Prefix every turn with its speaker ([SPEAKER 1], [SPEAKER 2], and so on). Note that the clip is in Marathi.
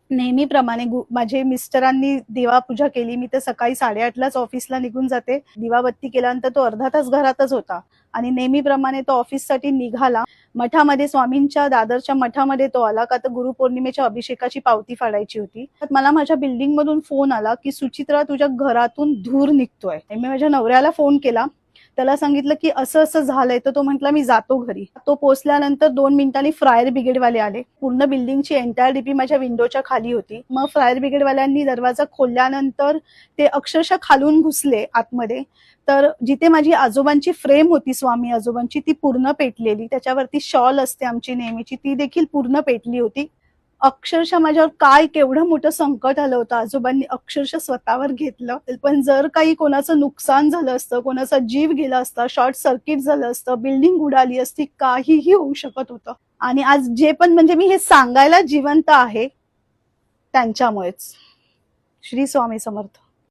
[SPEAKER 1] नेहमीप्रमाणे माझे मिस्टरांनी देवापूजा केली. मी तर सकाळी 8:30लाच ऑफिसला निघून जाते. दिवाबत्ती केल्यानंतर तो अर्धा तास घरातच होता आणि नेहमीप्रमाणे तो ऑफिससाठी निघाला. मठामध्ये स्वामींच्या दादरच्या मठामध्ये तो आला का तर गुरुपौर्णिमेच्या अभिषेकाची पावती फाडायची होती. मला माझ्या बिल्डिंग मधून फोन आला की सुचित्रा तुझ्या घरातून धूर निघतोय. मी माझ्या नवऱ्याला फोन केला, त्याला सांगितलं की असं असं झालंय, तर तो म्हटला मी जातो घरी. तो पोहोचल्यानंतर 2 मिनिटांनी फायर ब्रिगेडवाले आले. पूर्ण बिल्डिंगची एंटायर डीपी माझ्या विंडोच्या खाली होती. मग फायर ब्रिगेडवाल्यांनी दरवाजा खोलल्यानंतर ते अक्षरशः खालून घुसले आतमध्ये. तर जिथे माझी आजोबांची फ्रेम होती स्वामी आजोबांची ती पूर्ण पेटलेली, त्याच्यावरती शॉल असते आमची नेहमीची ती देखील पूर्ण पेटली होती. अक्षरशः माझ्यावर काय केवढं मोठं संकट आलं होतं, आजोबांनी अक्षरशः स्वतःवर घेतलं. पण जर काही कोणाचं नुकसान झालं असतं, कोणाचा जीव गेला असता, शॉर्ट सर्किट झालं असतं, बिल्डिंग उडाली असती, काहीही होऊ शकत होतं. आणि आज जे पण म्हणजे मी हे सांगायला जिवंत आहे त्यांच्यामुळेच. श्री स्वामी समर्थ.